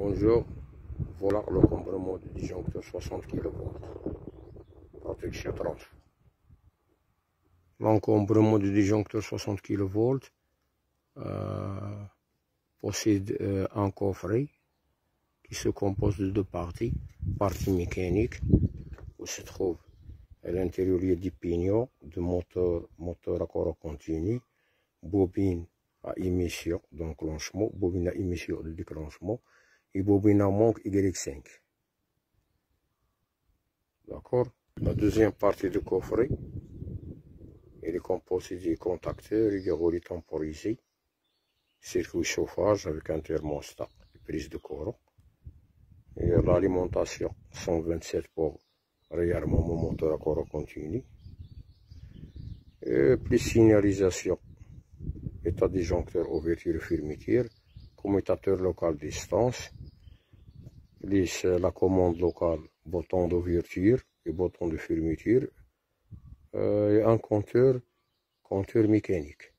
Bonjour, voilà le complément du disjoncteur 60 kV. Protection 30. L'encombrement du disjoncteur 60 kV possède un coffret qui se compose de deux parties. Partie mécanique où se trouve à l'intérieur du pignon, de moteur à courant continu, bobine à émission d'enclenchement, bobine à émission de déclenchement et bobine à manque Y5. D'accord. La deuxième partie du coffret, il est composé des contacteurs et des relais temporisés, circuit chauffage avec un thermostat et prise de courant, et l'alimentation 127 pour réarmement moteur à courant continu, et plus signalisation, état disjoncteur, ouverture et fermeture, commutateur local distance, plus la commande locale, bouton d'ouverture et bouton de fermeture, et un compteur mécanique.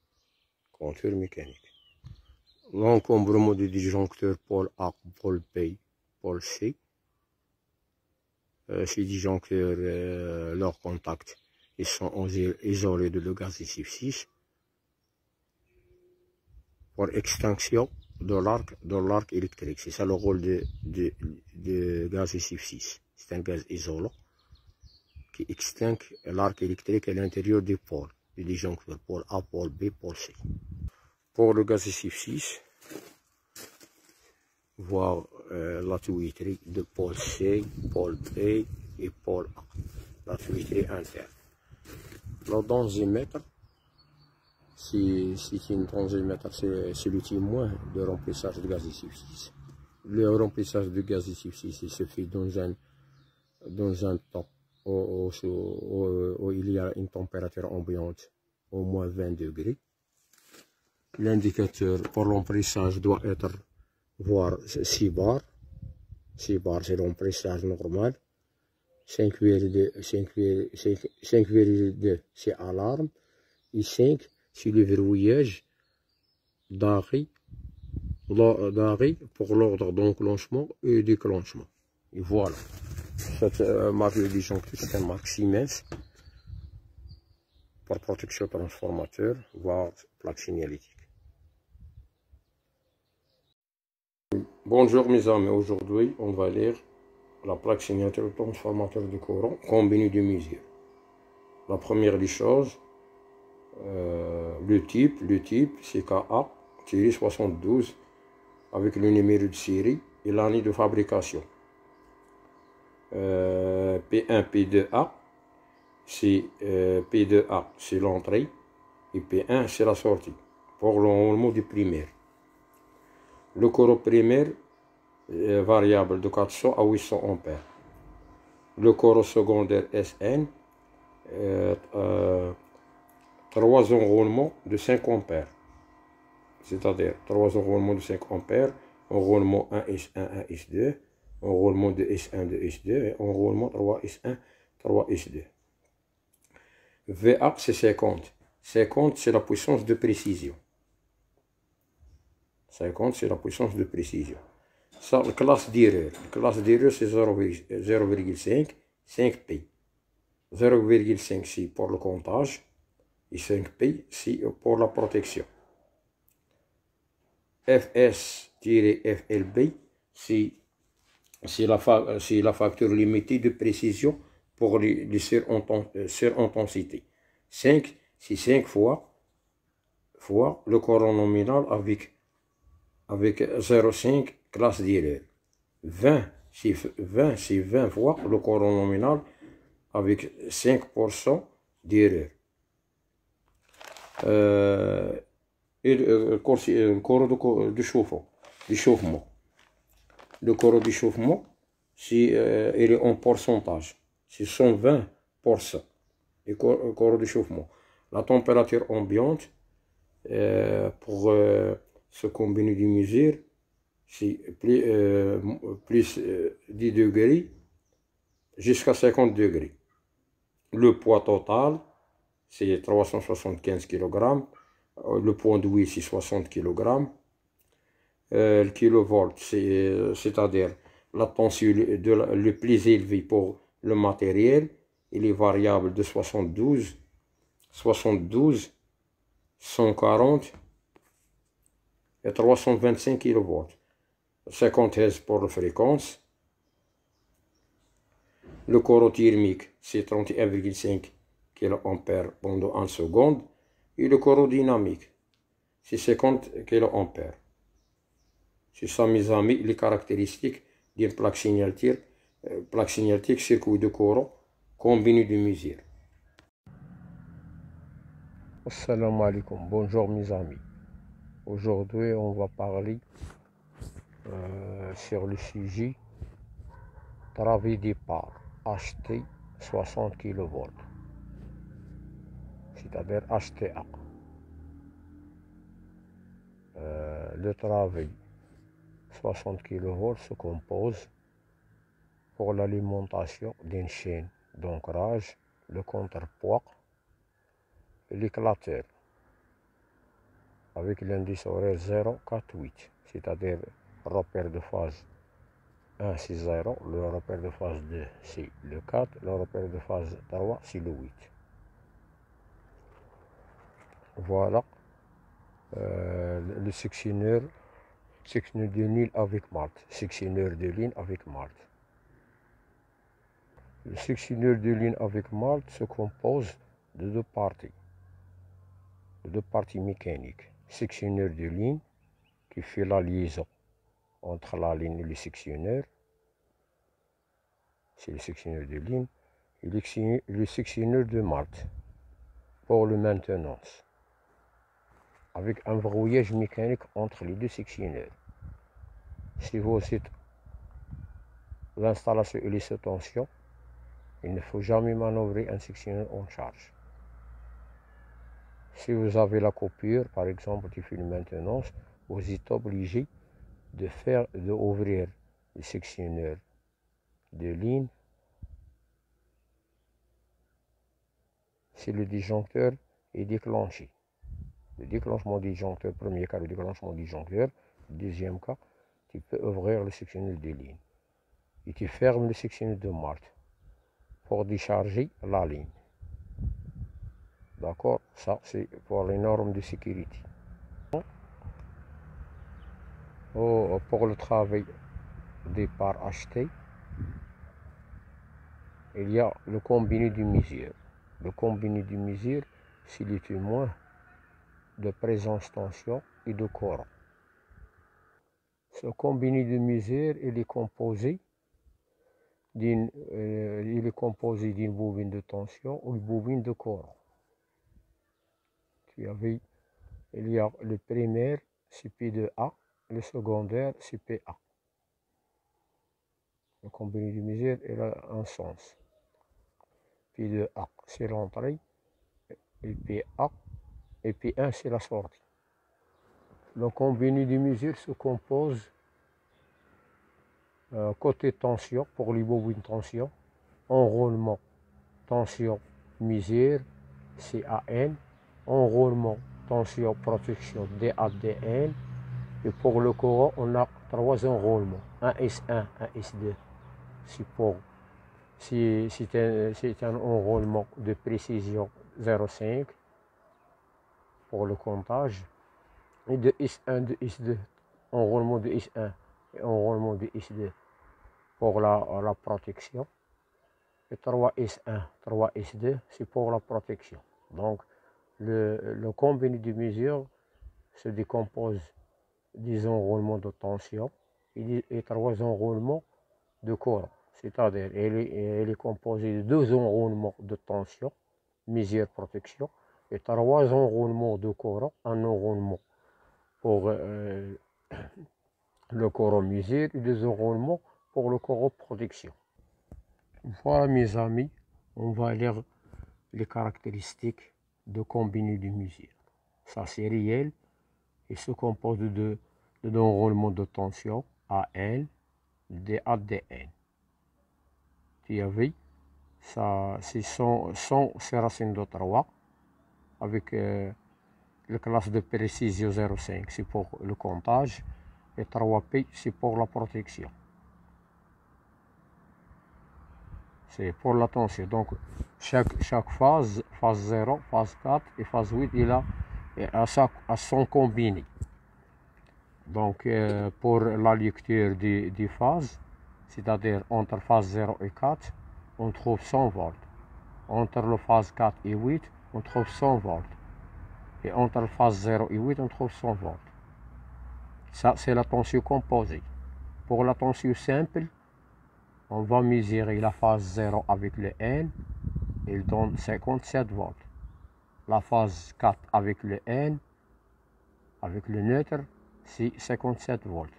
L'encombrement du disjoncteur pôle A, pôle B, pôle C. Ces disjoncteurs, leurs contacts, ils sont isolés de le gaz adhésif 6 pour extinction de l'arc électrique. C'est ça le rôle de gaz adhésif 6. C'est un gaz isolant qui extingue l'arc électrique à l'intérieur du pôle, du disjoncteur pôle A, pôle B, pôle C. Pour le gaz adhésif 6, voir la tuyauterie de pôle C, pôle B et pôle A, la tuyauterie interne. Le densimètre, c'est une densimètre, c'est le témoin de remplissage de gaz adhésif 6. Le remplissage de gaz adhésif 6, il se fait dans un temps où il y a une température ambiante au moins 20 degrés. L'indicateur pour l'emplissage doit être voir 6 bars. 6 bars, c'est l'emplissage normal. 5,2 c'est alarme. Et 5 c'est le verrouillage d'arrêt pour l'ordre d'enclenchement et déclenchement. Et voilà. Cette marque de disjoncteur, c'est une marque Siemens pour protection transformateur, voire plaque signalétique. Bonjour mes amis, aujourd'hui on va lire la plaque signalétique transformateur de courant combiné de mesures. La première des choses, le type c'est KA-72 avec le numéro de série et l'année de fabrication. P1, P2A, c'est P2A c'est l'entrée et P1 c'est la sortie pour l'enroulement du primaire. Le courant primaire est variable de 400 à 800 ampères. Le courant secondaire SN, 3 enroulements de 5 ampères. C'est-à-dire 3 enroulements de 5 ampères, enroulement 1S1, 1S2, enroulement de S1, de S2 et enroulement 3S1, 3S2. VA c'est 50. 50 c'est la puissance de précision. 50 c'est la puissance de précision. Ça, la classe d'erreur. La classe d'erreur c'est 0,5, 5P. 0,5 c'est pour le comptage et 5P c'est pour la protection. FS-FLB c'est la facture limitée de précision pour les surintensité. 5 c'est 5 fois le courant nominal avec 0,5 classe d'erreur. 20 c'est 20 fois le courant nominal avec 5% d'erreur. Et le courant de d'échauffement. Le courant d'échauffement, il est en pourcentage. C'est 120%. Le courant d'échauffement. La température ambiante pour ce combiné de mesures, c'est plus 10 degrés jusqu'à 50 degrés. Le poids total, c'est 375 kg. Le poids d'huile, c'est 60 kg. le kilovolt, c'est-à-dire la tension le plus élevée pour le matériel, il est variable de 72, 140 et 325 kV. 50 Hz pour la fréquence. Le courant thermique, c'est 31,5 kA pendant 1 seconde. Et le courant dynamique, c'est 50 kA. C'est ça, mes amis, les caractéristiques d'une plaque signalétique, circuit de courant combiné de mesure. Assalamu alaikum, bonjour mes amis. Aujourd'hui, on va parler sur le sujet travail départ, acheter 60 kV, c'est-à-dire HTA. Le travail 60 kV se compose pour l'alimentation d'une chaîne d'ancrage, le contrepoids et l'éclateur avec l'indice horaire 048, c'est-à-dire repère de phase 1 c'est 0, le repère de phase 2 c'est le 4, le repère de phase 3 c'est le 8. Voilà le sectionneur de ligne avec marque, sectionneur de ligne avec marque. Le sectionneur de ligne avec marque se compose de deux parties mécaniques. Sectionneur de ligne qui fait la liaison entre la ligne et le sectionneur, c'est le sectionneur de ligne, et le sectionneur de marque pour la maintenance, avec un verrouillage mécanique entre les deux sectionneurs. Si vous êtes l'installation et les tensions, il ne faut jamais manœuvrer un sectionneur en charge. Si vous avez la coupure, par exemple, qui fait une maintenance, vous êtes obligé d'ouvrir le sectionneur de ligne si le disjoncteur est déclenché. Le déclenchement du disjoncteur, premier cas, le déclenchement du disjoncteur, deuxième cas, tu peux ouvrir le sectionneur de ligne et tu fermes le sectionneur de marque pour décharger la ligne. D'accord, ça c'est pour les normes de sécurité. Pour le travail départ acheté, il y a le combiné de mesure. Le combiné de mesure, c'est le témoin de présence tension et de courant. Ce combiné de mesure, il est composé d'une bobine de tension ou une bobine de courant. Il y a le primaire, c'est P2A, le secondaire, c'est PA. Le combiné de mesure, il a un sens. P2A, c'est l'entrée, et PA, et P1, c'est la sortie. Le combiné de mesure se compose côté tension, pour les bobines tension, enroulement, tension, mesure, CAN, enroulement, tension, protection, DADN, et pour le courant, on a 3 enroulements, un S1, un S2. C'est un enroulement de précision 0,5 pour le comptage, et de S1, de S2, enroulement de S1 et enroulement de S2 pour la protection, et 3S1, 3S2, c'est pour la protection. Donc, le combiné de mesures se décompose des enroulements de tension et 3 enroulements de courant. C'est-à-dire, elle est composée de 2 enroulements de tension, mesure protection, et 3 enroulements de courant, un enroulement pour le courant mesure et 2 enroulements pour le courant protection. Voilà mes amis, on va lire les caractéristiques de combiné de mesure. Ça c'est réel et se compose de enroulements de tension AN, DADN. Tu as vu, ça c'est 100 c'est racine de 3 avec la classe de précision 0,5, c'est pour le comptage. Et 3P, c'est pour la protection. C'est pour la tension. Donc, chaque phase, phase 0, phase 4 et phase 8, il a à son combiné. Donc, pour la lecture des phases, c'est-à-dire entre phase 0 et 4, on trouve 100 volts. Entre la phase 4 et 8, on trouve 100 volts. Et entre phase 0 et 8, on trouve 100 volts. Ça, c'est la tension composée. Pour la tension simple, on va mesurer la phase 0 avec le N, il donne 57 volts. La phase 4 avec le N, avec le neutre, c'est 57 volts.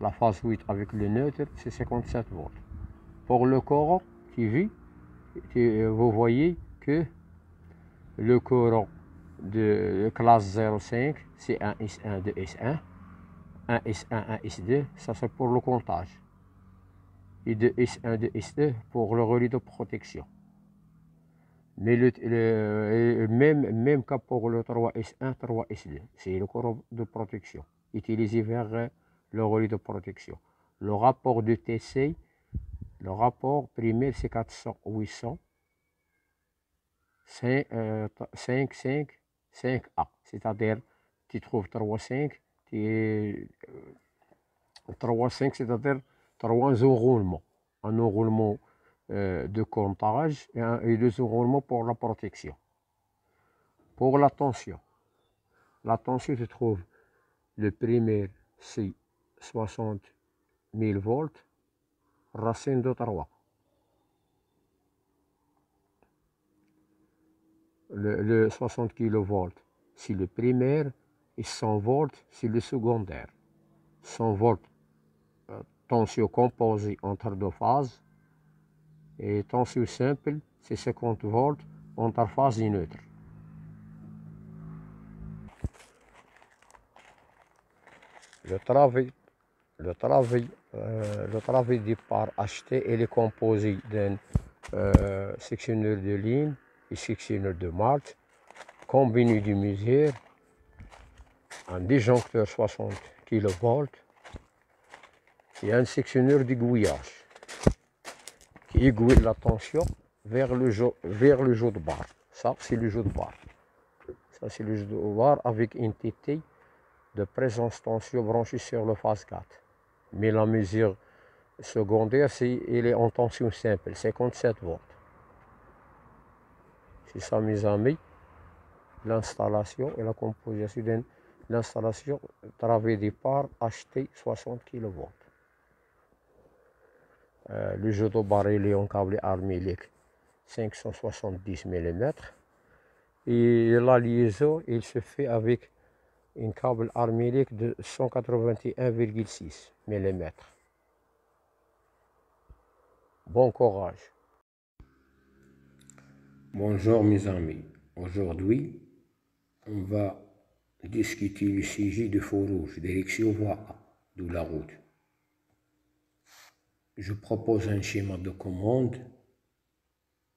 La phase 8 avec le neutre, c'est 57 volts. Pour le courant qui vit, vous voyez que le courant de classe 0,5, c'est 1 S1, 2 S1, 1 S1, 1 S2, ça c'est pour le comptage. Et 2 S1, 2 S2 pour le relais de protection. Mais même cas pour le 3S1, 3S2, c'est le courant de protection utilisé vers le relais de protection. Le rapport de TC, le rapport primaire, c'est 400, 800, 5, 5, 5A. C'est-à-dire, tu trouves 3,5, 3,5, c'est-à-dire 3 enroulements. Un enroulement de comptage et 2 enroulements pour la protection. Pour la tension, tu trouves le primaire, c'est 60 000 volts, racine de 3. Le 60 kV, c'est le primaire, et 100 volts, c'est le secondaire. 100 volts, tension composée entre deux phases, et tension simple, c'est 50 volts entre phase et neutre. Le travail départ acheté, il est composé d'un sectionneur de ligne et sectionneur de marche, combiné de mesure, un disjoncteur 60 kV et un sectionneur d'aiguillage qui aiguille la tension vers le jeu de barre. Ça, c'est le jeu de barre. Ça, c'est le jeu de barre avec une TT de présence tension branchée sur le phase 4. Mais la mesure secondaire, il est en tension simple, 57 volts. C'est ça, mes amis, l'installation et la composition de l'installation, travail départ, acheté 60 kV. Le jeu de barre, il est en câble harmonique 570 mm. Et la liaison, il se fait avec un câble harmonique de 181,6 mm. Bon courage. Bonjour mes amis. Aujourd'hui, on va discuter le sujet de feu rouge, direction voie A, de la route. Je propose un schéma de commande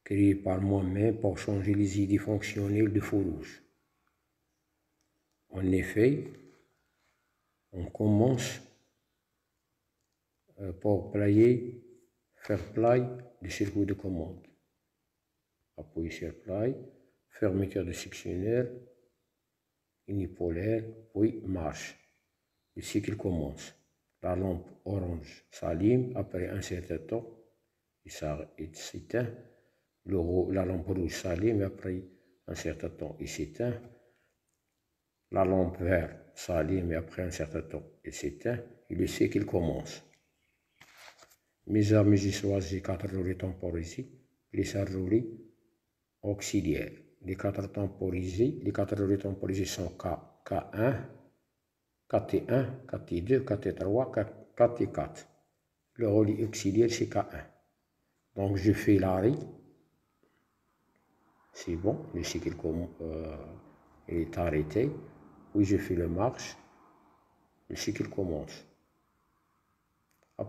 créé par moi-même pour changer les idées fonctionnelles de feu rouge. En effet, on commence pour faire play du circuit de commande. Appuyer sur play, fermeture du sectionneur, unipolaire, puis marche. Le cycle commence. La lampe orange s'allume après un certain temps, il s'éteint. La lampe rouge s'allume après un certain temps, il s'éteint. La lampe verte s'allume après un certain temps, il s'éteint. Et le cycle commence. Mes amis, j'ai choisi 4 relais temporisés, les relais auxiliaires. Les 4 relais temporisés sont K1, KT1, KT2, KT3, KT4. Le relais auxiliaire, c'est K1. Donc, je fais l'arrêt. C'est bon, le cycle est arrêté. Puis, je fais le marche. Le cycle commence.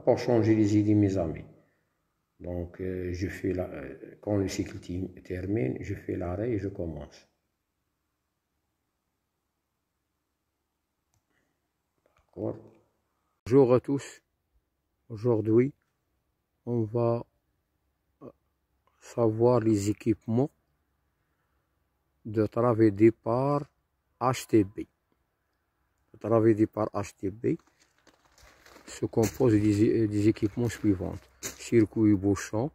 Pour changer les idées, mes amis. Donc, je fais quand le cycle termine, je fais l'arrêt et je commence. D'accord? Bonjour à tous. Aujourd'hui, on va savoir les équipements de travée départ HTB. Le travée départ HTB se compose des équipements suivants: circuit bouchon,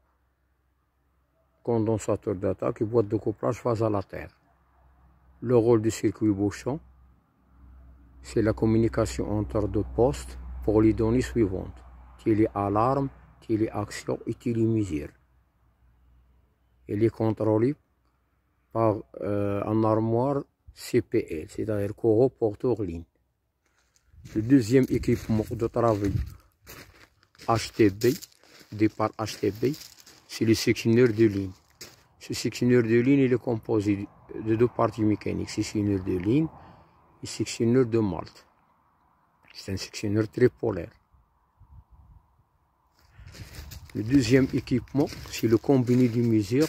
condensateur d'attaque et boîte de couplage phase à la terre. Le rôle du circuit bouchon, c'est la communication entre deux postes pour les données suivantes: télé-alarme, télé-action et télé-mesure. Il est contrôlé par un armoire CPL, c'est-à-dire coraux porteur ligne. Le deuxième équipement de travail HTB, départ HTB, c'est le sectionneur de ligne. Ce sectionneur de ligne il est composé de deux parties mécaniques: sectionneur de ligne et sectionneur de Malte. C'est un sectionneur tripolaire. Le deuxième équipement, c'est le combiné de mesure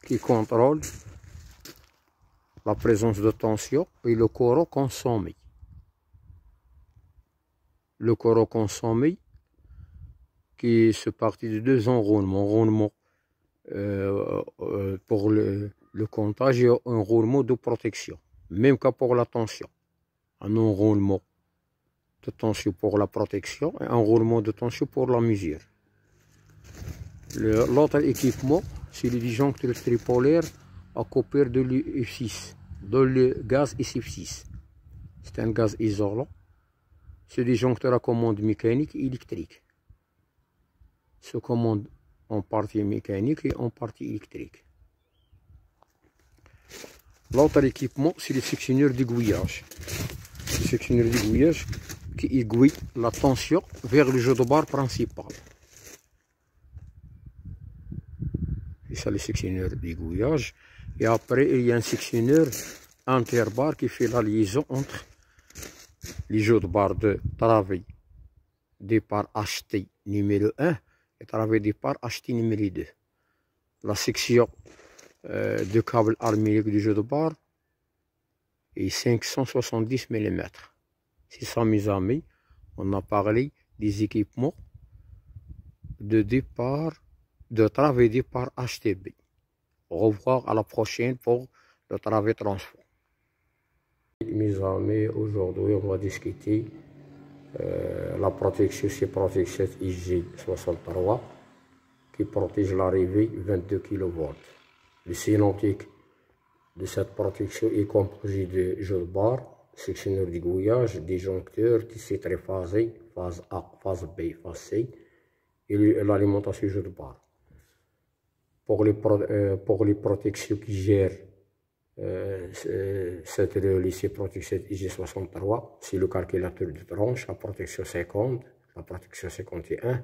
qui contrôle la présence de tension et le coraux consommé. Le coraux consommé qui se partit de deux enroulements, pour le comptage et un roulement de protection. Même cas pour la tension. Un enroulement de tension pour la protection et un roulement de tension pour la mesure. L'autre équipement, c'est le disjoncteur tripolaire à coupure de l'F6, de le gaz SF6. C'est un gaz isolant. Ce disjoncteur à commande mécanique et électrique se commande en partie mécanique et en partie électrique. L'autre équipement, c'est le sectionneur d'aiguillage. Le sectionneur d'aiguillage qui aiguille la tension vers le jeu de barre principal. C'est ça le sectionneur d'aiguillage. Et après, il y a un sectionneur interbarre qui fait la liaison entre les jeux de barre de travée départ HT numéro 1 et travée départ HT numéro 2. La section de câble harmonique du jeu de barre est 570 mm. C'est ça, mes amis. On a parlé des équipements de départ, de travée départ HTB. Au revoir, à la prochaine pour le travée transfert. Mes amis, aujourd'hui on va discuter la protection, c'est protection IG63 qui protège l'arrivée 22 kV. Le sémantique de cette protection est composé de jeu de barre, sectionneur d'aiguillage, disjoncteur, tissu triphasé, phase A, phase B, phase C, et l'alimentation jeu de barre. Pour les protections qui gèrent cette relais protection IG63, c'est le calculateur de tranche, la protection 50, la protection 51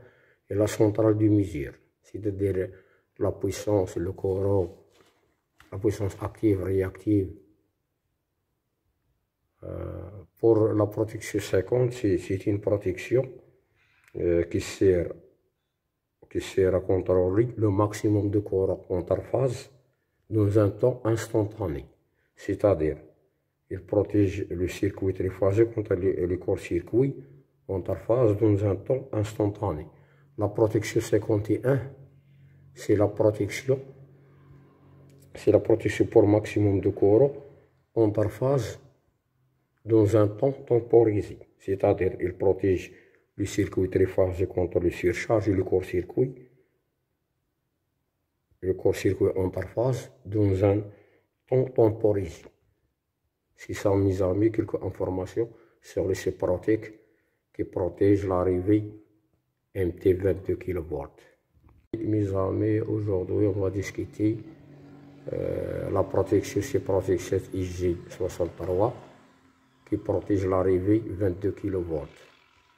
et la centrale de mesure, c'est-à-dire la puissance, le coraux, la puissance active, réactive. Pour la protection 50, c'est une protection qui sert à contrôler le maximum de coraux interphase dans un temps instantané. C'est-à-dire, il protège le circuit triphasé contre les court-circuits interphase dans un temps instantané. La protection 51, c'est la protection pour maximum de coraux interphase dans un temps temporisé. C'est-à-dire, il protège le circuit triphasé contre le surcharge et le court-circuit interphase dans un temps temporisé. C'est ça, mes amis, quelques informations sur le Seprotec qui protège l'arrivée MT 22 kV. Mes amis, aujourd'hui on va discuter la protection Seprotec IG63 qui protège l'arrivée 22 kV.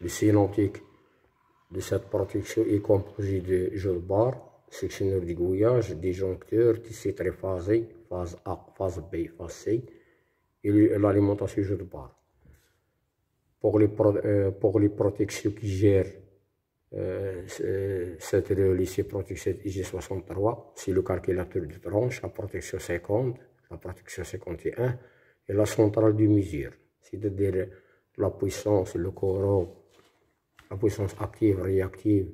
Le sémantique de cette protection est composé de jeu de barre, sectionneur d'aiguillage, disjoncteur, tissu triphasé, phase A, phase B, phase C, et l'alimentation jeu de barre. Pour les protections qui gèrent cette relais protection IG63, c'est le calculateur de tranche, la protection 50, la protection 51 et la centrale de mesure, c'est-à-dire la puissance, le coraux, la puissance active, réactive.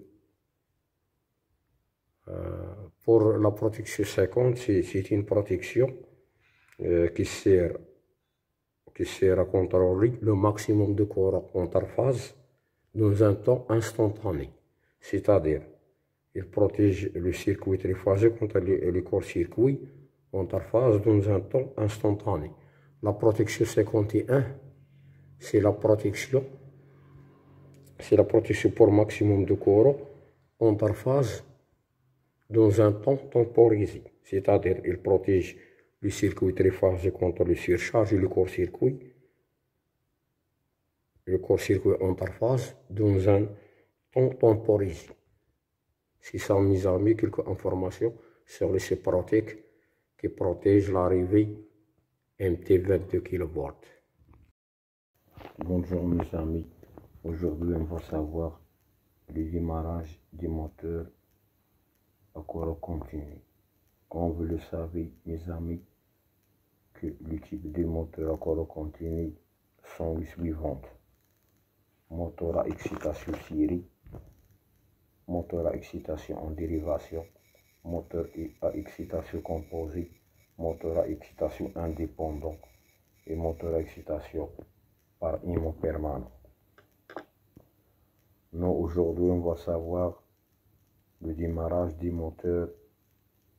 Pour la protection 50, c'est une protection qui sert à contrôler le maximum de courant interphase dans un temps instantané. C'est-à-dire, il protège le circuit triphasé contre les courts-circuits interphase dans un temps instantané. La protection 51, c'est la protection pour maximum de courant interphase dans un temps temporisé. C'est-à-dire, il protège le circuit triphasé contre le surcharge et le court-circuit interphase dans un temps temporisé. C'est ça, mes amis, quelques informations sur les séparatiques qui protègent l'arrivée MT22 kV. Bonjour mes amis, aujourd'hui on va savoir le démarrage du moteur à courant continu. Comme vous le savez mes amis, que le type de moteur à courant continu sont les suivantes: moteur à excitation série, moteur à excitation en dérivation, moteur à excitation composée, moteur à excitation indépendant et moteur à excitation par aimant permanent. Nous aujourd'hui on va savoir le démarrage du moteur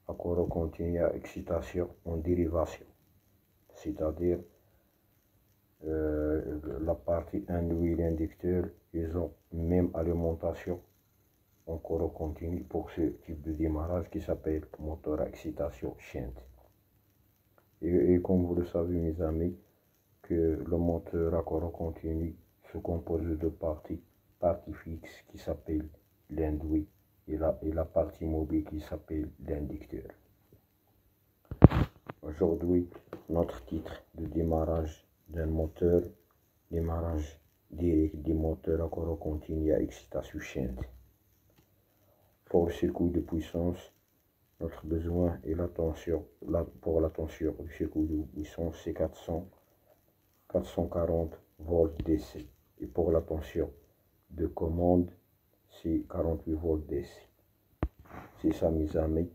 à courant continu à excitation en dérivation, c'est-à-dire la partie induit l'inducteur, ils ont même alimentation en courant continu pour ce type de démarrage qui s'appelle moteur à excitation shunt. Et comme vous le savez mes amis, que le moteur à courant continu se compose de deux parties, partie fixe qui s'appelle l'induit et la partie mobile qui s'appelle l'inducteur. Aujourd'hui, notre titre de démarrage d'un moteur, démarrage direct du moteur à courant continu à excitation shunt. Pour le circuit de puissance, notre besoin et la tension, pour la tension du circuit de puissance, c'est 440 volts DC. Et pour la tension de commande, c'est 48 volts DC. C'est ça, mes amis,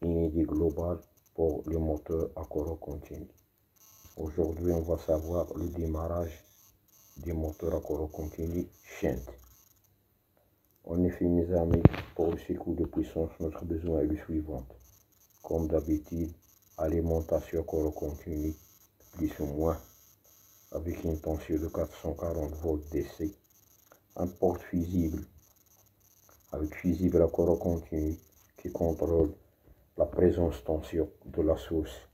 une idée globale pour le moteur à courant continu. Aujourd'hui, on va savoir le démarrage des moteurs à courant continu shunt. En effet, mes amis, pour le circuit de puissance, notre besoin est le suivant. Comme d'habitude, alimentation à courant continu, plus ou moins, avec une tension de 440 volts DC. Un porte fusible, avec fusible à courant continu, qui contrôle la présence tension de la source,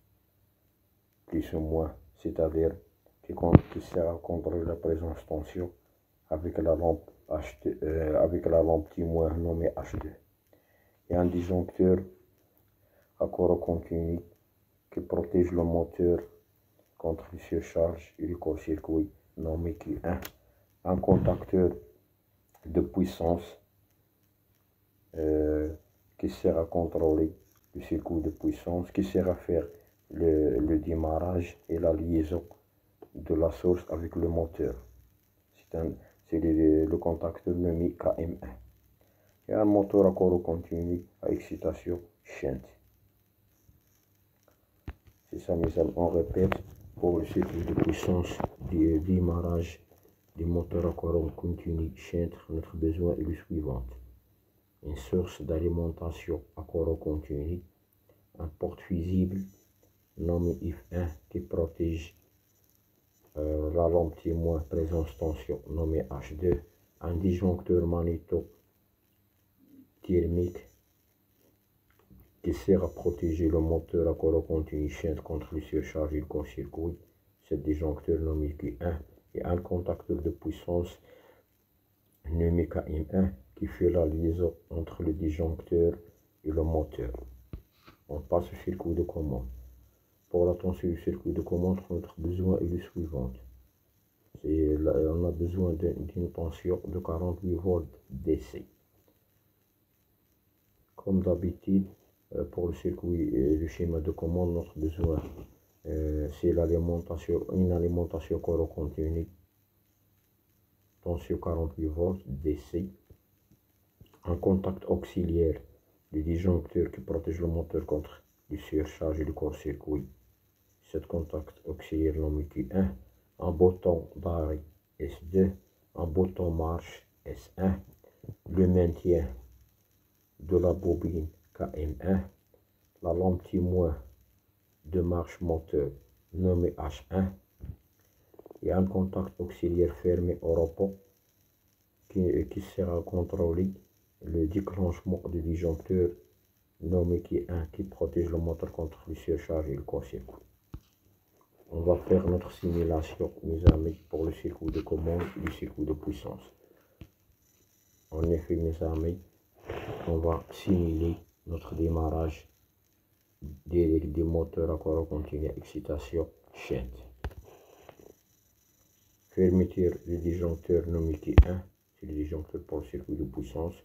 plus ou moins, c'est-à-dire qui sert à contrôler la présence tension avec la lampe avec la lampe témoin nommée H2. Et un disjoncteur à courant continu qui protège le moteur contre les surcharges et les court-circuits nommé Q1. Un contacteur de puissance qui sert à contrôler le circuit de puissance, qui sert à faire le démarrage et la liaison de la source avec le moteur. C'est le contacteur nommé KM1. Et un moteur à courant continu à excitation shunt. C'est ça mes amis, on répète, pour le circuit de puissance du démarrage des moteurs à courant continu shunt, notre besoin est le suivant: une source d'alimentation à courant continu, un porte fusible nommé IF1 qui protège la lampe témoin présence tension nommé H2, un disjoncteur magnéto thermique qui sert à protéger le moteur à courant continu shunt contre les surcharges et le court-circuit, ce disjoncteur nommé Q1, et un contacteur de puissance nommé KM1 qui fait la liaison entre le disjoncteur et le moteur. On passe au circuit de commande. Pour la tension du circuit de commande, notre besoin est le suivant. On a besoin d'une tension de 48 volts DC. Comme d'habitude, pour le circuit et le schéma de commande, notre besoin c'est une alimentation courant continu tension 48 volts DC, un contact auxiliaire du disjoncteur qui protège le moteur contre le surcharge et le court-circuit. Cet contact auxiliaire nommé Q1, un bouton d'arrêt S2, un bouton marche S1, le maintien de la bobine KM1, la lampe témoin de marche moteur nommé H1 et un contact auxiliaire fermé au repos qui sera contrôlé le déclenchement du disjoncteur nommé Q1 qui protège le moteur contre le surcharge et le court-circuit. On va faire notre simulation, mes amis, pour le circuit de commande et le circuit de puissance. En effet, mes amis, on va simuler notre démarrage des moteurs à courant continu à excitation Shunt. Fermeture du disjoncteur nommé Q1, c'est le disjoncteur pour le circuit de puissance.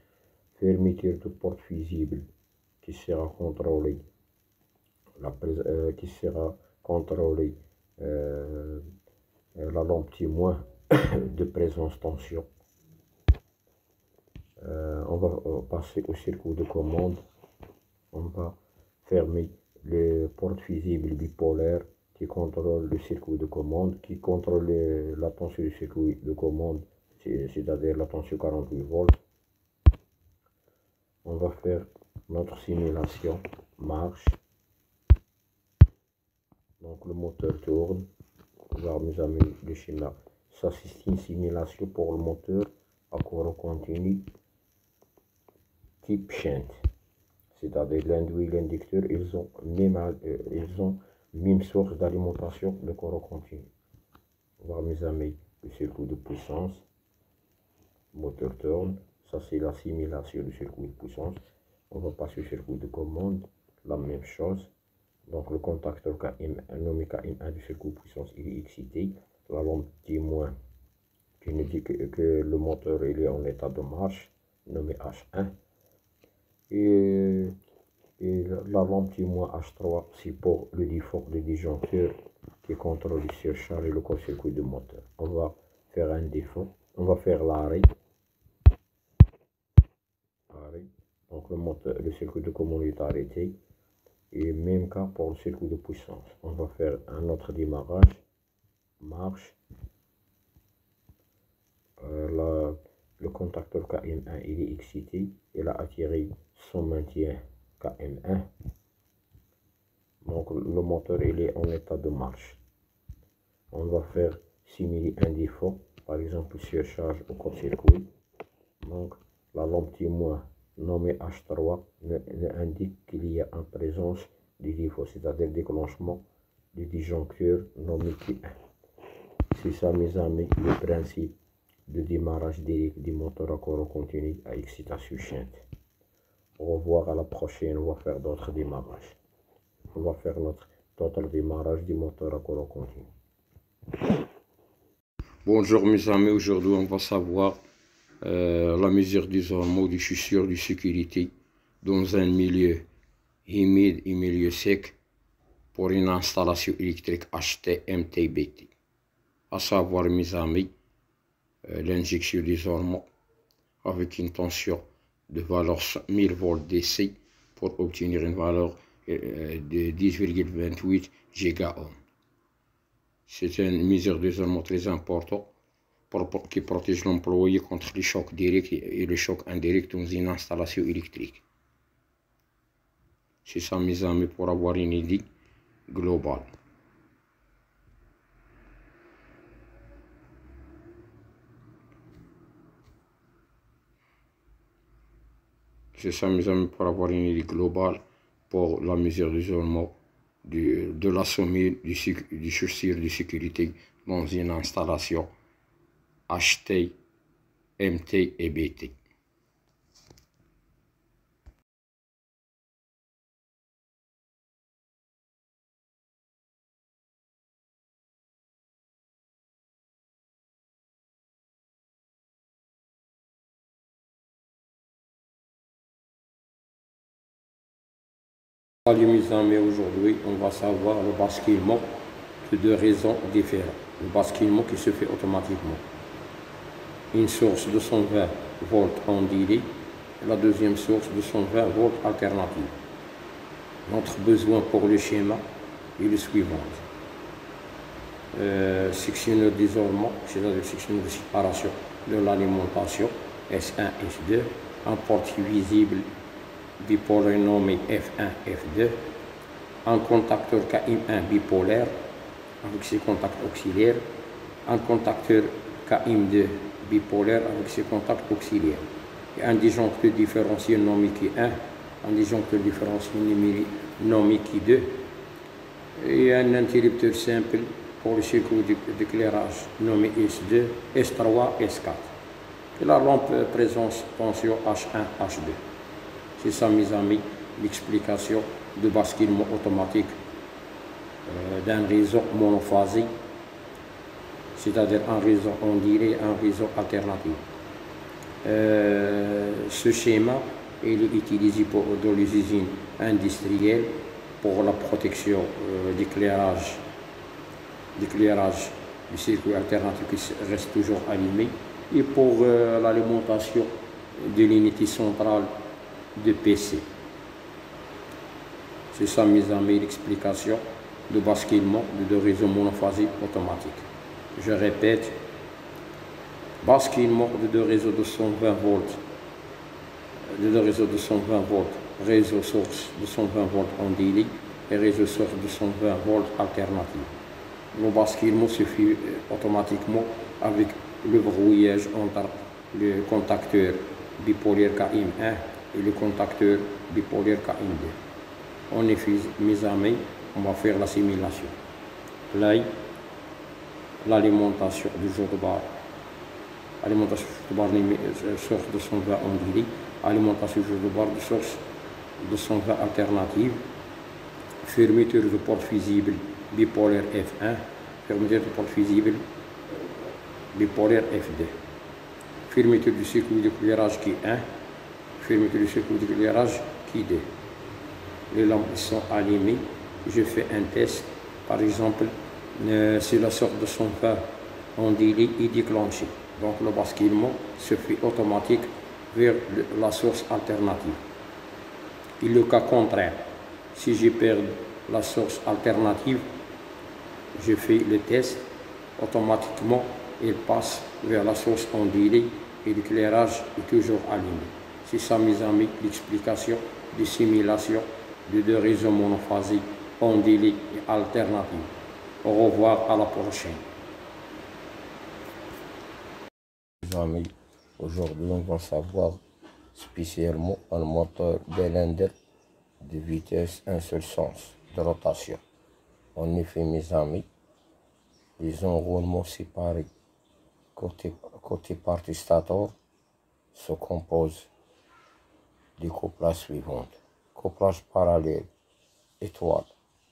Fermeture de porte visible qui sera contrôlée, la lampe témoin de présence tension. On va passer au circuit de commande. On va fermer les portes visibles bipolaires qui contrôlent le circuit de commande, qui contrôle la tension du circuit de commande, c'est-à-dire la tension 48 volts. On va faire notre simulation marche. Donc le moteur tourne. Voilà, mes amis, le schéma. Ça, c'est une simulation pour le moteur à courant continu type Shunt. C'est-à-dire l'induit et l'inducteur, ils ont même source d'alimentation de courant continu. Voilà, mes amis, le circuit de puissance. Le moteur tourne. Ça, c'est la simulation du circuit de puissance. On va passer au circuit de commande. La même chose. Donc, le contacteur KM1, nommé KM1 du circuit de puissance, il est excité. La lampe témoin qui nous dit que le moteur il est en état de marche, nommé H1. Et la lampe témoin H3, c'est pour le défaut de disjoncteur qui contrôle le surcharge et le court-circuit du moteur. On va faire un défaut. On va faire l'arrêt. Donc le circuit de commande est arrêté. Et même cas pour le circuit de puissance. On va faire un autre démarrage. Marche. Le contacteur KM1 il est excité. Il a attiré son maintien KM1. Donc le moteur il est en état de marche. On va faire simuler un défaut. Par exemple surcharge au court-circuit. Donc la lampe témoin nommé H3 indique qu'il y a en présence du défaut, c'est-à-dire déclenchement du disjoncteur nommé Q1. C'est ça, mes amis, le principe de démarrage direct du moteur à courant continu à excitation Shunt. Au revoir, à la prochaine, on va faire d'autres démarrages. On va faire notre total démarrage du moteur à courant continu. Bonjour mes amis, aujourd'hui on va savoir la mesure d'isolement des chaussures de sécurité dans un milieu humide et milieu sec pour une installation électrique HT-MT-BT. À savoir, mes amis, l'injection d'isolement avec une tension de valeur 1000 volts DC pour obtenir une valeur de 10,28 GΩ. C'est une mesure d'isolement très importante qui protège l'employé contre les chocs directs et les chocs indirects dans une installation électrique. C'est ça, mes amis, pour avoir une idée globale. C'est ça, mes amis, pour avoir une idée globale pour la mesure d'isolement de la semelle du chaussure de sécurité dans une installation HT, MT et BT. Salut mes amis, aujourd'hui on va savoir le basculement de deux raisons différentes. Le basculement qui se fait automatiquement. une source de 120 volts en delay et la deuxième source de 120 volts alternative. Notre besoin pour le schéma est le suivant. Sectionneur d'isolement, c'est-à-dire sectionneur de séparation de l'alimentation S1, S2, un porte visible bipolaire nommé F1, F2, un contacteur KM1 bipolaire avec ses contacts auxiliaires, un contacteur KM2 bipolaire avec ses contacts auxiliaires, et un disjoncteur différentiel nommé Q1, un disjoncteur différentiel nommé Q2, et un interrupteur simple pour le circuit d'éclairage nommé S2, S3, S4. Et la lampe présence tension H1, H2. C'est ça, mes amis, l'explication de basculement automatique d'un réseau monophasique, c'est-à-dire un réseau en delay et un réseau alternatif. Ce schéma il est utilisé dans les usines industrielles pour la protection d'éclairage du circuit alternatif qui reste toujours allumé et pour l'alimentation de l'unité centrale de PC. C'est ça, mes amis, l'explication de basculement de réseau monophasique automatique. Je répète, basculement de réseau de 120 volts, réseau source de 120 volts en delay et réseau source de 120 volts alternatif. Le basculement se fait automatiquement avec le brouillage entre le contacteur bipolaire KM1 et le contacteur bipolaire KM2. En effet, mes amis, on va faire la simulation. Là, l'alimentation du jour de barre. Alimentation de barre source de 120 en delay. Alimentation du jour de barre de source de 120 alternative. Fermeture de porte visible bipolaire F1. Fermeture de porte visible bipolaire F2. Fermeture du circuit d'éclairage Q1. Fermeture du circuit d'éclairage Q2. Les lampes sont allumées. Je fais un test. Par exemple, si la sorte de 120 en delay est déclenchée. Donc le basculement se fait automatique vers la source alternative. Et le cas contraire, si je perds la source alternative, je fais le test, automatiquement il passe vers la source en delay et l'éclairage est toujours allumé. C'est ça, mes amis, l'explication de simulation de deux réseaux monophasiques en delay et alternative. Au revoir, à la prochaine. Mes amis, aujourd'hui on va savoir spécialement un moteur Delender de vitesse un seul sens de rotation. En effet, mes amis, les enroulements séparés côté partie stator se composent des couplages suivants. Couplage parallèle étoile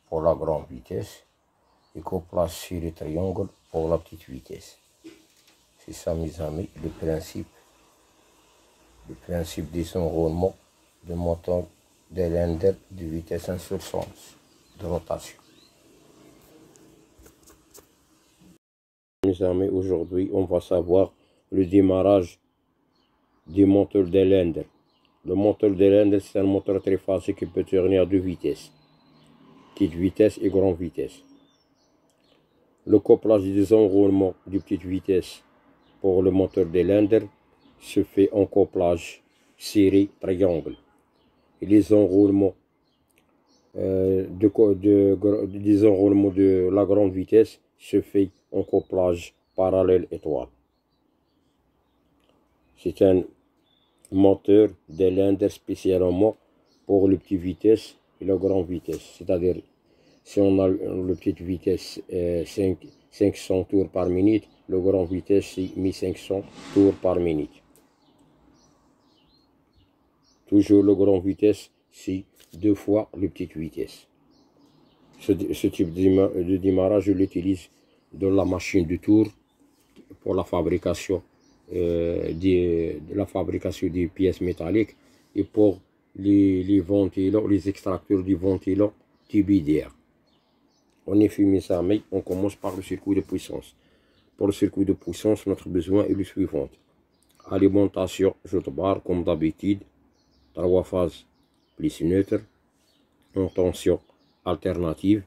pour la grande vitesse et couplage série triangle pour la petite vitesse. C'est ça, mes amis, le principe des enroulements de moteur Delender de vitesse un seul sens de rotation. Mes amis, aujourd'hui, on va savoir le démarrage du moteur Delender. Le moteur Delender, c'est un moteur triphasique qui peut tourner à deux vitesses, petite vitesse et grande vitesse. Le couplage des enroulements de petite vitesse pour le moteur Delender se fait en couplage série triangle. Et les enroulements des enroulements de la grande vitesse se fait en couplage parallèle étoile. C'est un moteur Delender spécialement pour les petites vitesses et la grande vitesse. C'est-à-dire, si on a la petite vitesse 500 tours par minute, la grande vitesse c'est 1500 tours par minute. Toujours la grande vitesse c'est 2 fois la petite vitesse. Ce type de démarrage, je l'utilise dans la machine de tour pour la fabrication des pièces métalliques et pour les ventilos, les extracteurs du ventilo TBDR. En effet, mes amis, on commence par le circuit de puissance. Pour le circuit de puissance, notre besoin est le suivant. Alimentation joute barre comme d'habitude. 3 phases plus neutre. En tension alternative.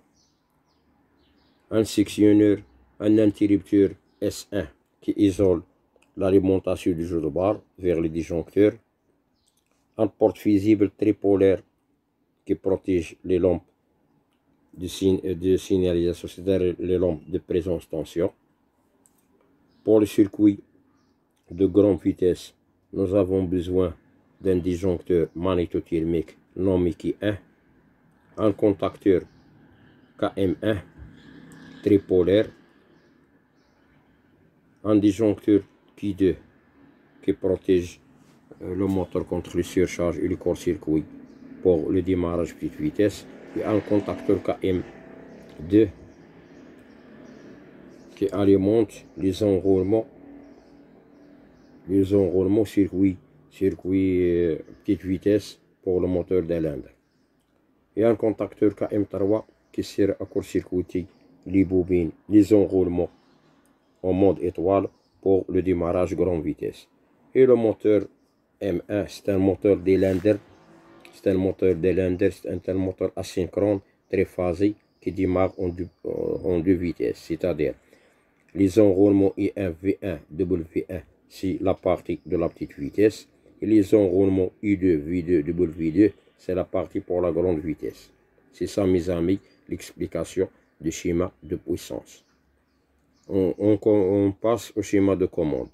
Un sectionneur, un interrupteur S1 qui isole l'alimentation du jeu de barre vers le disjoncteur. Un porte visible tripolaire qui protège les lampes de signalisation, c'est-à-dire les lampes de présence-tension. Pour le circuit de grande vitesse, nous avons besoin d'un disjoncteur magnétothermique non Mickey 1, un contacteur KM1 tripolaire, un disjoncteur Q2 qui protège le moteur contre les surcharges et le court-circuit pour le démarrage petite vitesse, et un contacteur KM2 qui alimente les enroulements circuit petite vitesse pour le moteur d'Highlander, et un contacteur KM3 qui sert à court-circuiter les bobines, les enroulements en mode étoile pour le démarrage grande vitesse. Et le moteur M1, c'est un moteur d'Highlander, c'est un moteur asynchrone triphasé qui démarre en deux vitesses, c'est-à-dire les enroulements I1, V1, W1, c'est la partie de la petite vitesse, et les enroulements I2, V2, W2, c'est la partie pour la grande vitesse. C'est ça, mes amis, l'explication du schéma de puissance. On passe au schéma de commande.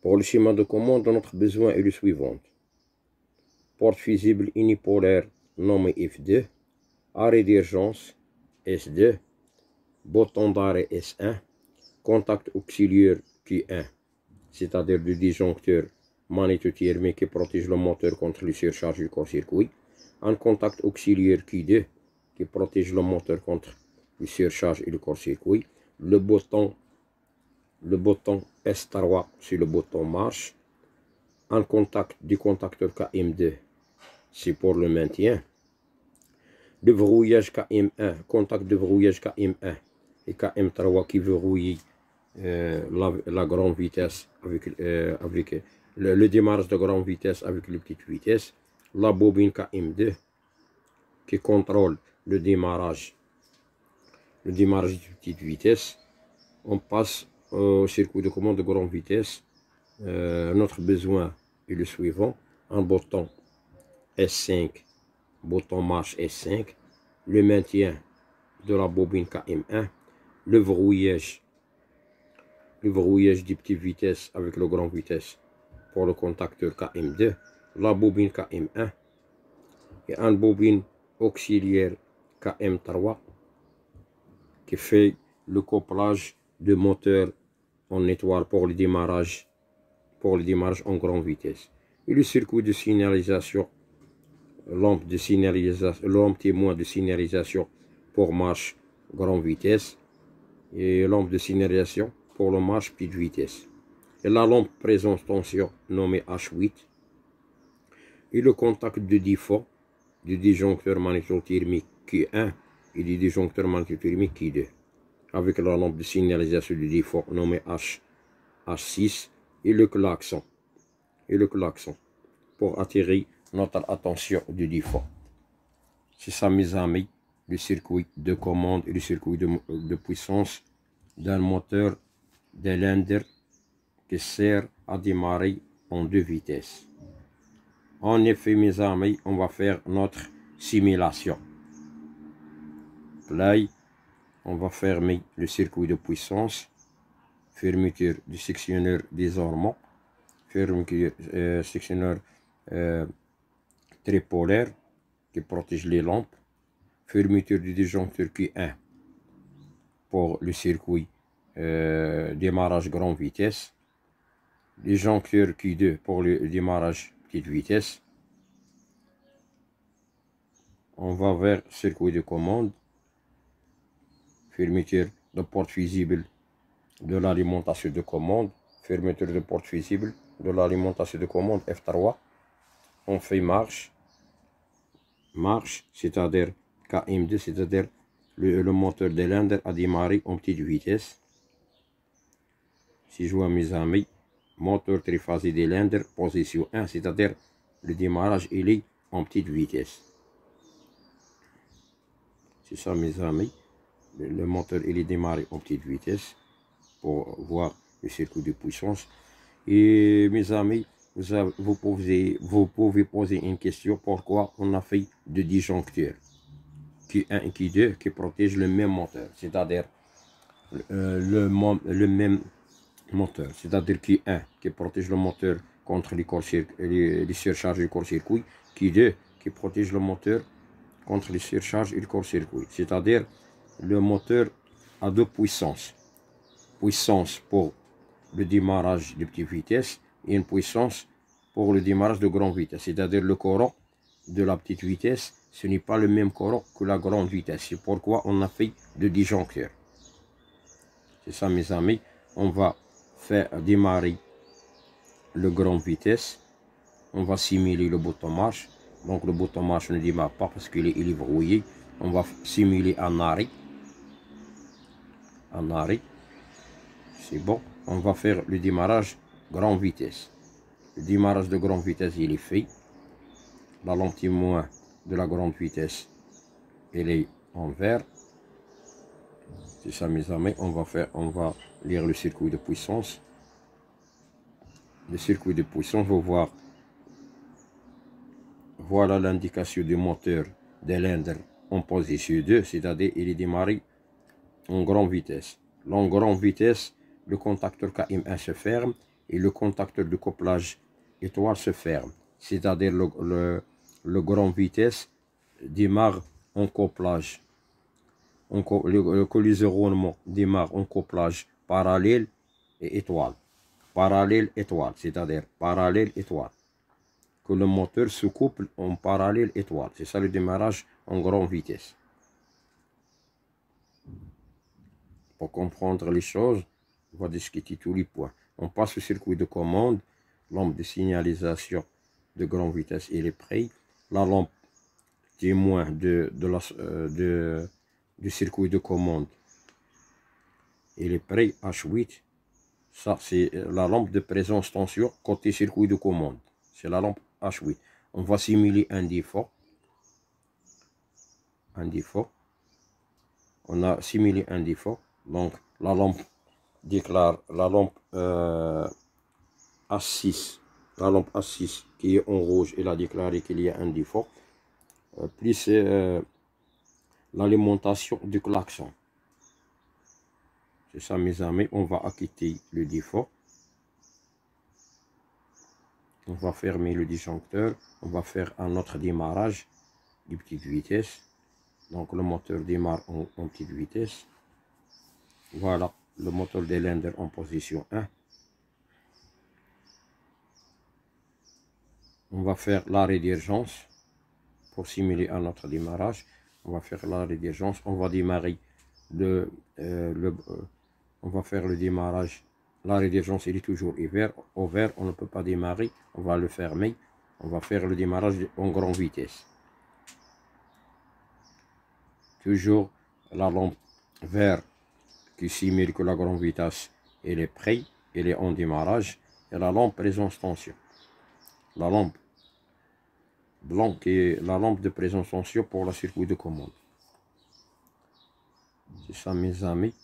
Pour le schéma de commande, notre besoin est le suivant. Porte visible unipolaire nommé F2, arrêt d'urgence S2, bouton d'arrêt S1, contact auxiliaire Q1, c'est-à-dire le disjoncteur magnétothermique qui protège le moteur contre les surcharges du court-circuit, un contact auxiliaire Q2 qui protège le moteur contre les surcharges et le court-circuit, le bouton S3 c'est le bouton marche, un contact du contacteur KM2 c'est pour le maintien, le verrouillage KM1, contact de verrouillage KM1 et KM3 qui verrouille la grande vitesse avec le démarrage de grande vitesse avec la petite vitesse, la bobine KM2 qui contrôle le démarrage de petite vitesse. On passe au circuit de commande de grande vitesse. Notre besoin est le suivant: un bouton S5, bouton marche S5, le maintien de la bobine KM1, le verrouillage de petite vitesse avec le grande vitesse pour le contacteur KM2, la bobine KM1 et un bobine auxiliaire KM3 qui fait le couplage de moteur en étoile pour le démarrage en grande vitesse, et le circuit de signalisation, lampe témoin de signalisation pour marche grande vitesse et lampe de signalisation pour le marche petite vitesse, et la lampe présence tension nommée H8, et le contact de défaut du disjoncteur magnétothermique Q1 et du disjoncteur magnétothermique Q2 avec la lampe de signalisation de défaut nommée H6 et le klaxon pour attirer notre attention du défaut. C'est ça, mes amis, le circuit de commande et le circuit de puissance d'un moteur d'Highlander qui sert à démarrer en deux vitesses. En effet, mes amis, on va faire notre simulation. Play, on va fermer le circuit de puissance, fermeture du sectionneur d'isolement, fermeture sectionneur tripolaire qui protège les lampes, fermeture du disjoncteur Q1 pour le circuit démarrage grande vitesse, disjoncteur Q2 pour le démarrage petite vitesse. On va vers circuit de commande, fermeture de porte visible de l'alimentation de commande, fermeture de porte visible de l'alimentation de commande F3. On fait marche, c'est-à-dire KM2, c'est-à-dire le moteur d'Highlander a démarré en petite vitesse. Si je vois mes amis, moteur triphasique des Länder, position 1, c'est-à-dire le démarrage il est en petite vitesse. C'est ça mes amis, le moteur il est démarré en petite vitesse pour voir le circuit de puissance. Et mes amis, vous pouvez poser une question, pourquoi on a fait deux disjoncteurs Q1 et Q2 qui protègent le même moteur, c'est-à-dire le même moteur, c'est-à-dire Q1 qui protège le moteur contre les surcharges et le court-circuit, Q2 qui protège le moteur contre les surcharges et le court-circuit, c'est-à-dire le moteur a deux puissances. Puissance pour le démarrage de petite vitesse et une puissance pour le démarrage de grande vitesse, c'est-à-dire le courant de la petite vitesse, ce n'est pas le même courant que la grande vitesse. C'est pourquoi on a fait deux disjoncteurs. C'est ça mes amis, on va faire démarrer le grande vitesse, on va simuler le bouton marche. Donc le bouton marche ne démarre pas parce qu'il est verrouillé. On va simuler un arrêt. Un arrêt. C'est bon. On va faire le démarrage grande vitesse. Le démarrage de grande vitesse, il est fait. La lampe témoin de la grande vitesse, elle est en vert. C'est ça mes amis. On va lire le circuit de puissance. Le circuit de puissance, vous voir. Voilà l'indication du moteur de Länder en position 2, c'est-à-dire il est démarré en grande vitesse. En grande vitesse, le contacteur KM1 se ferme et le contacteur de couplage étoile se ferme. C'est-à-dire le grande vitesse démarre en couplage. Le collisionnement démarre en couplage parallèle et étoile. Parallèle étoile, c'est-à-dire parallèle étoile. Que le moteur se couple en parallèle étoile. C'est ça le démarrage en grande vitesse. Pour comprendre les choses, on va discuter tous les points. On passe au circuit de commande, lampe de signalisation de grande vitesse et les prêts, la lampe témoin du circuit de commande et les prêts H8. Ça, c'est la lampe de présence tension côté circuit de commande. C'est la lampe H8. On va simuler un défaut. Un défaut. On a simulé un défaut. Donc, la lampe déclare, la lampe A6, la lampe A6 qui est en rouge, elle a déclaré qu'il y a un défaut. Plus l'alimentation du klaxon. C'est ça mes amis, on va acquitter le défaut. On va fermer le disjoncteur, on va faire un autre démarrage de petite vitesse. Donc le moteur démarre en petite vitesse. Voilà, le moteur de Länder en position 1. On va faire l'arrêt d'urgence pour simuler un autre démarrage. On va faire l'arrêt d'urgence, on va démarrer on va faire le démarrage. L'arrêt d'urgence il est toujours au vert, on ne peut pas démarrer, on va le fermer. On va faire le démarrage en grande vitesse. Toujours la lampe vert qui simule que la grande vitesse elle est prête, elle est en démarrage. Et la lampe présence tension. La lampe blanc qui est la lampe de présence tension pour le circuit de commande. C'est ça mes amis.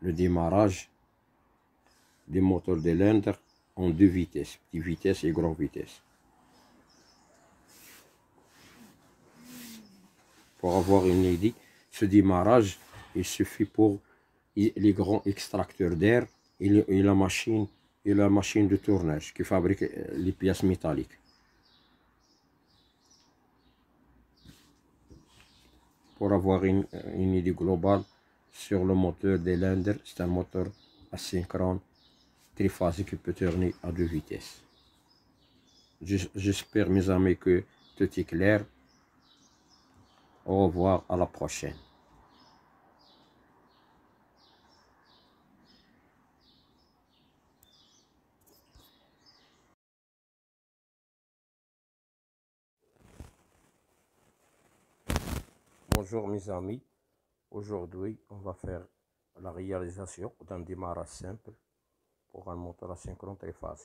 Le démarrage des moteurs de Länder en deux vitesses, petite vitesse et grande vitesse. Pour avoir une idée, ce démarrage, il suffit pour les grands extracteurs d'air et la machine de tournage qui fabrique les pièces métalliques. Pour avoir une idée globale sur le moteur des Länder, c'est un moteur asynchrone triphasique qui peut tourner à deux vitesses. J'espère mes amis que tout est clair. Au revoir, à la prochaine. Bonjour mes amis, aujourd'hui on va faire la réalisation d'un démarrage simple pour un moteur asynchrone triphasé.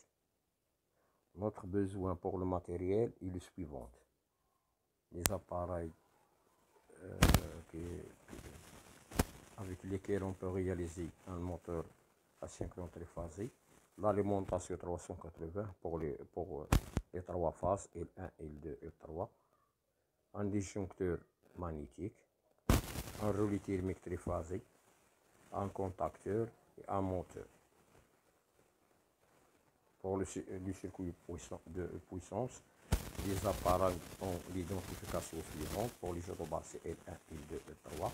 Notre besoin pour le matériel est le suivant. Les appareils avec lesquels on peut réaliser un moteur asynchrone triphasé. L'alimentation 380 pour les 3 phases L1, L2, L3. Un disjoncteur magnétique, un relais thermique triphasé, un contacteur et un moteur. Pour le circuit de puissance, les appareils ont l'identification suivante. Pour les autobars, c'est L1, L2, L3.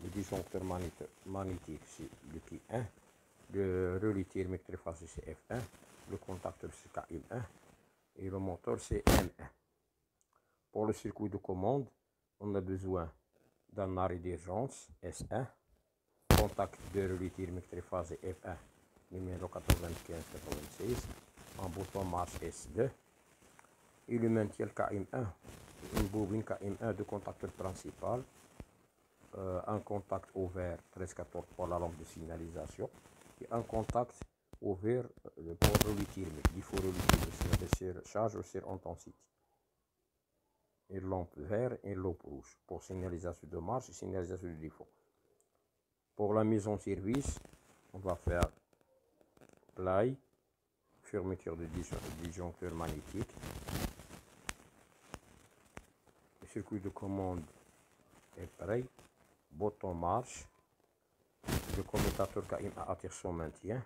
Le disjoncteur magnétique, c'est le P1. Le relais thermique triphasé, c'est F1. Le contacteur, c'est KM1. Et le moteur, c'est M1. Pour le circuit de commande, on a besoin d'un arrêt d'urgence S1. Contact de relais thermique triphasé F1. Numéro 95-96, un bouton marche S2 et le maintien KM1, une bobine KM1 de contacteur principal, un contact ouvert 13-14 pour la lampe de signalisation et un contact ouvert pour relais thermique. Il faut relais thermique sur charge ou sur intensité. Une lampe verte et une lampe rouge pour signalisation de marche et signalisation de défaut. Pour la mise en service, on va faire play, fermeture de disjoncteur magnétique, le circuit de commande est prêt, bouton marche, le commutateur KM1 attire son maintien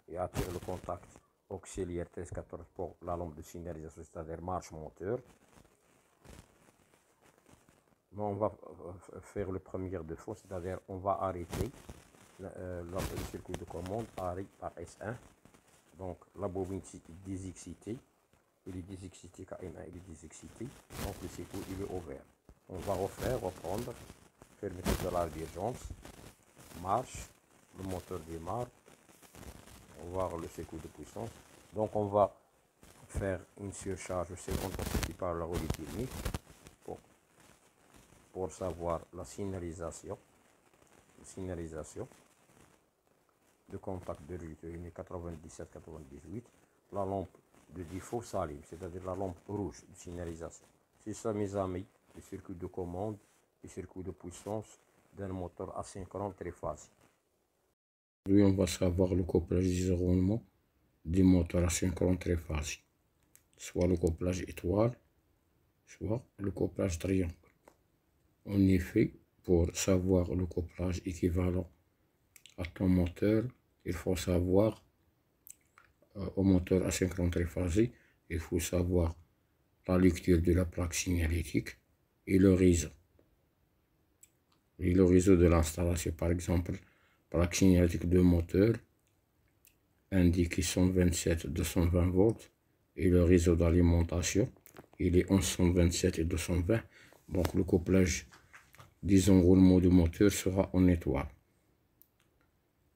et attire le contact auxiliaire 13-14 pour la lampe de signalisation, c'est-à-dire marche moteur. Mais on va faire le premier défaut, c'est-à-dire on va arrêter le circuit de commande arrêt par S1. Donc la bobine est désexcitée, il est désexcité KM1, il est désexcité, donc le circuit il est ouvert. On va reprendre, fermeture de l'arrêt d'urgence, marche, le moteur démarre, on va voir le circuit de puissance. Donc on va faire une surcharge sur intensité par le relais thermique pour savoir la signalisation de contact de relais 97-98. La lampe de défaut s'allume, c'est-à-dire la lampe rouge de signalisation. C'est ça, mes amis, le circuit de commande et circuit de puissance d'un moteur asynchrone triphasé. Aujourd'hui, on va savoir le couplage d'isolement du moteur asynchrone triphasé, soit le couplage étoile, soit le couplage triangle. En effet, pour savoir le couplage équivalent à ton moteur, il faut savoir au moteur asynchrone triphasé, il faut savoir la lecture de la plaque signalétique et le réseau. Et le réseau de l'installation, par exemple, plaque signalétique de moteur indique 127-220 volts et le réseau d'alimentation il est 127 et 220. Donc le couplage des enroulements du moteur sera en étoile.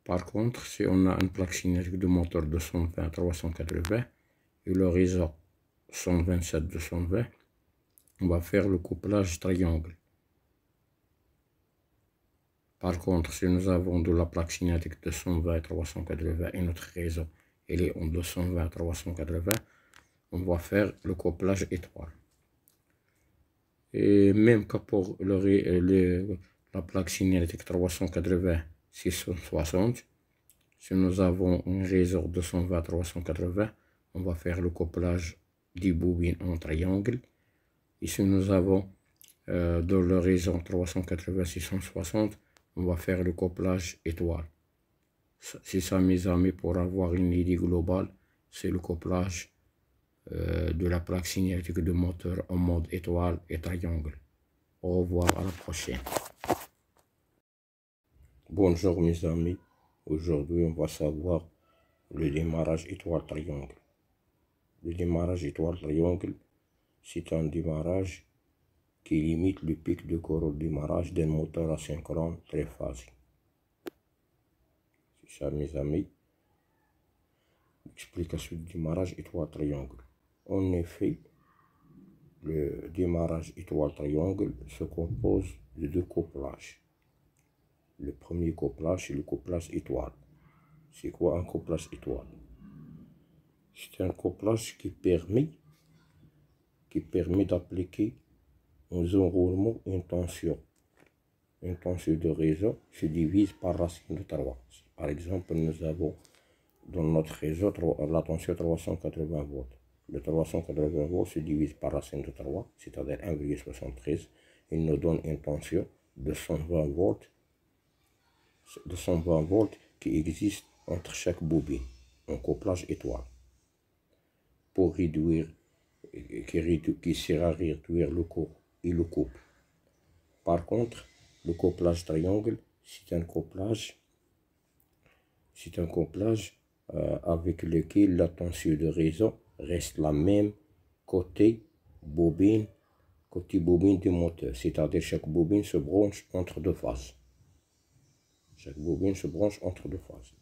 Par contre, si on a une plaque signalétique de moteur 220-380 et le réseau 127-220, on va faire le couplage triangle. Par contre, si nous avons de la plaque signalétique 220-380 et notre réseau il est en 220-380, on va faire le couplage étoile. Et même que pour la plaque signalétique 380-660, si nous avons un réseau 220-380, on va faire le couplage des bobines en triangle. Et si nous avons dans le réseau 380-660, on va faire le couplage étoile. C'est ça, mes amis, pour avoir une idée globale, c'est le couplage de la plaque signalétique de moteur en mode étoile et triangle. Au revoir, à la prochaine. Bonjour mes amis, aujourd'hui on va savoir le démarrage étoile triangle. Le démarrage étoile triangle, c'est un démarrage qui limite le pic de courroie de démarrage d'un moteur asynchrone triphasé. C'est ça mes amis, explication du démarrage étoile triangle. En effet, le démarrage étoile triangle se compose de deux couplages. Le premier couplage est le couplage étoile. C'est quoi un couplage étoile? C'est un couplage qui permet d'appliquer aux enroulements une tension. Une tension de réseau se divise par racine de 3. Par exemple, nous avons dans notre réseau la tension 380 volts. Le 380 volts se divise par racine de 3, c'est-à-dire 1,73. Il nous donne une tension de 120 volts qui existe entre chaque bobine, un couplage étoile. Pour réduire, qui sert à réduire le cours et le couple. Par contre, le couplage triangle, c'est un couplage avec lequel la tension de réseau reste la même côté bobine du moteur, c'est-à-dire chaque bobine se branche entre deux phases.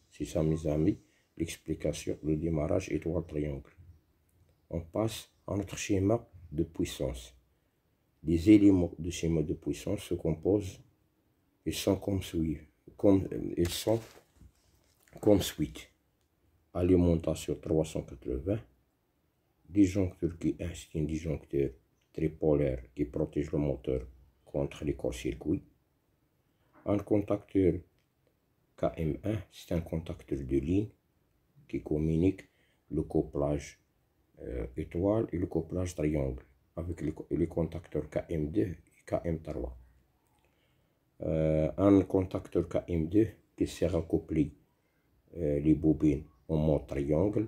C'est ça, mes amis, l'explication du démarrage étoile triangle. On passe à notre schéma de puissance. Les éléments du schéma de puissance se composent, ils sont comme suit. Alimentation 380, disjoncteur Q1, c'est un disjoncteur tripolaire qui protège le moteur contre les court-circuits. Un contacteur KM1, c'est un contacteur de ligne qui communique le couplage étoile et le couplage triangle avec les contacteurs KM2 et KM3. Un contacteur KM2 qui sert à coupler les bobines en mode triangle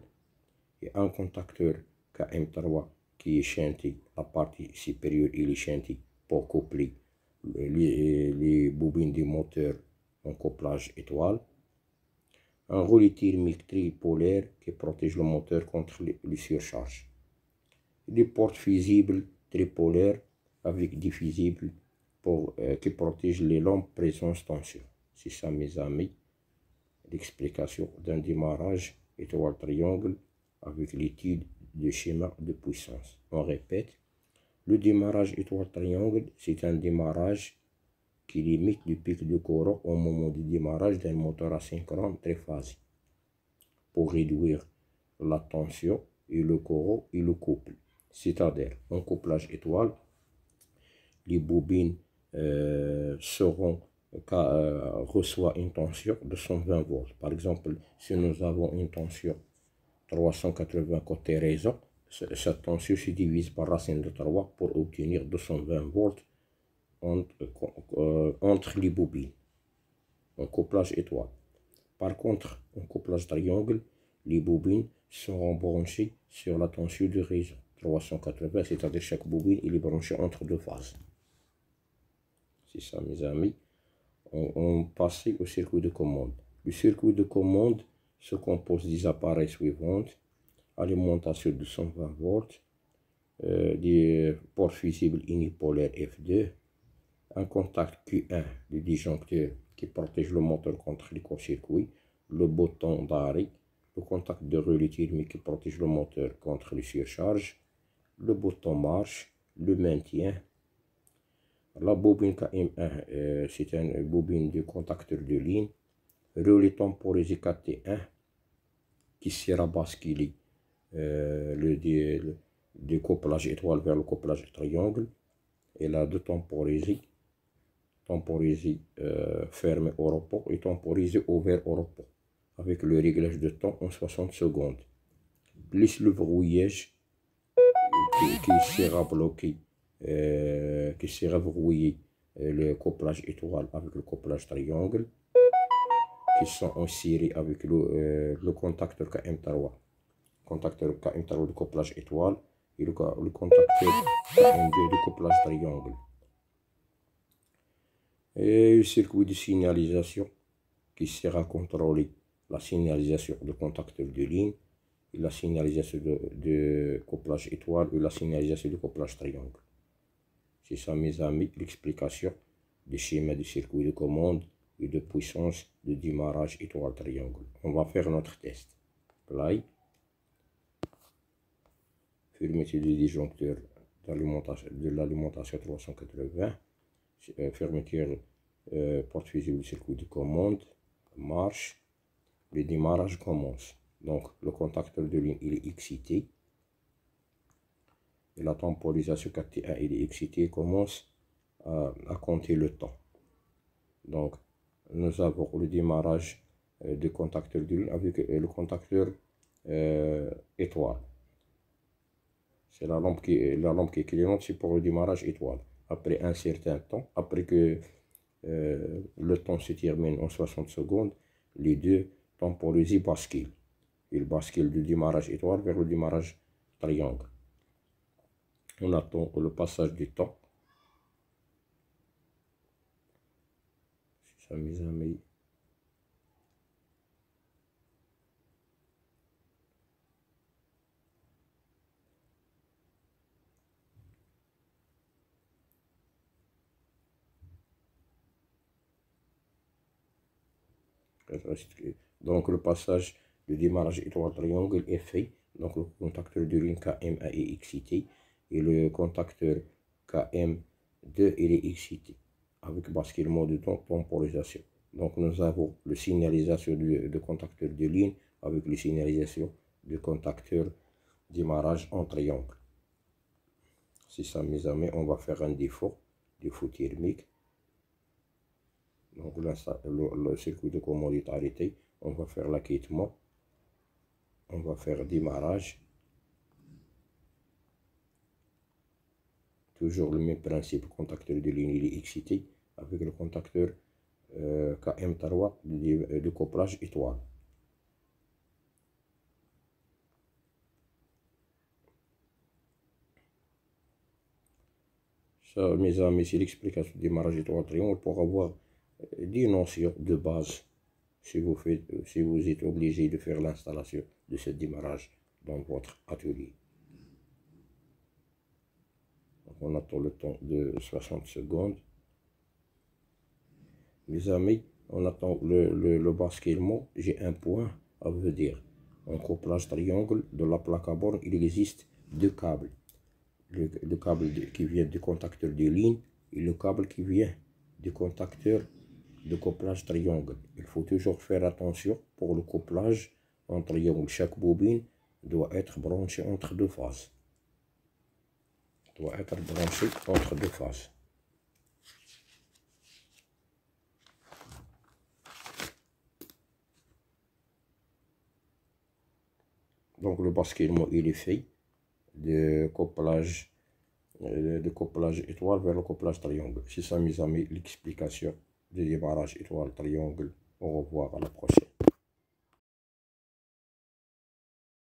et un contacteur KM3 qui est shunté, la partie supérieure et les shunté pour coupler les bobines du moteur en couplage étoile. Un relais thermique tripolaire qui protège le moteur contre les surcharges. Des portes fusibles tripolaires avec des fusibles qui protègent les lampes présence tension. C'est ça, mes amis, l'explication d'un démarrage étoile triangle avec l'étude du schéma de puissance. On répète, le démarrage étoile triangle, c'est un démarrage qui limite le pic de courant au moment du démarrage d'un moteur asynchrone triphasique pour réduire la tension et le courant et le couple. C'est-à-dire, en couplage étoile, les bobines reçoit une tension de 120 volts. Par exemple, si nous avons une tension 380 côté réseau, cette tension se divise par racine de 3 pour obtenir 220 volts entre les bobines, en couplage étoile. Par contre, en couplage triangle, les bobines seront branchées sur la tension du réseau 380, c'est-à-dire chaque bobine est branchée entre deux phases. C'est ça, mes amis. On passe au circuit de commande. Le circuit de commande se compose des appareils suivants: alimentation de 120 volts, des ports fusibles unipolaires F2, un contact Q1 du disjoncteur qui protège le moteur contre les court-circuits, le bouton d'arrêt, le contact de relais thermique qui protège le moteur contre les surcharges, le bouton marche, le maintien. La bobine KM1, c'est une bobine de contacteur de ligne, relais temporisé KT1 qui sert à basculer du couplage étoile vers le couplage triangle, et là deux temporisés fermé au repos et temporisé ouvert au repos avec le réglage de temps en 60 secondes, plus le verrouillage qui sera bloqué, qui sera verrouillé le couplage étoile avec le couplage triangle, qui sont en série avec le contacteur KM3, de couplage étoile, et le contacteur KM2 de couplage triangle. Et le circuit de signalisation qui sera contrôler la signalisation de contacteur de ligne, et la signalisation de couplage étoile et la signalisation de couplage triangle. C'est ça, mes amis, l'explication du schéma du circuit de commande et de puissance de démarrage étoile triangle. On va faire notre test. Play. Fermeture du disjoncteur de l'alimentation 380. Fermeture porte fusible du circuit de commande. Marche. le démarrage commence. Donc, le contacteur de ligne, il est excité. Et la temporisation 4T1, il est excité, il commence à compter le temps. Donc, nous avons le démarrage du contacteur de ligne avec le contacteur étoile. C'est la lampe qui est clignante, c'est pour le démarrage étoile. Après un certain temps, après que le temps se termine en 60 secondes, les deux temporisés basculent. Ils basculent du démarrage étoile vers le démarrage triangle. On attend le passage du temps. C'est ça, mes amis. Donc le passage de démarrage étoile triangle est fait. Donc le contacteur de ligne KM1 est excité et le contacteur KM2 il est excité avec basculement de temporisation. Donc nous avons le signalisation de contacteur de ligne avec les signalisations du contacteur démarrage en triangle. C'est ça mes amis, on va faire un défaut thermique. Donc là, le circuit de commandite arrêté, on va faire l'acquittement, on va faire démarrage. Toujours le même principe, le contacteur de ligne il est excité avec le contacteur KM3 de couplage étoile. Ça, mes amis, c'est l'explication du démarrage étoile triangle pour avoir des notions de base si vous êtes obligé de faire l'installation de ce démarrage dans votre atelier. Donc on attend le temps de 60 secondes. Mes amis, on attend le basculement. J'ai un point à vous dire. En couplage triangle de la plaque à borne, il existe deux câbles. Le câble qui vient du contacteur de ligne et le câble qui vient du contacteur de couplage triangle. Il faut toujours faire attention pour le couplage en triangle. Chaque bobine doit être branchée entre deux phases. Donc le basculement il est fait de couplage étoile vers le couplage triangle. C'est ça mes amis l'explication du démarrage étoile triangle. Au revoir, à la prochaine.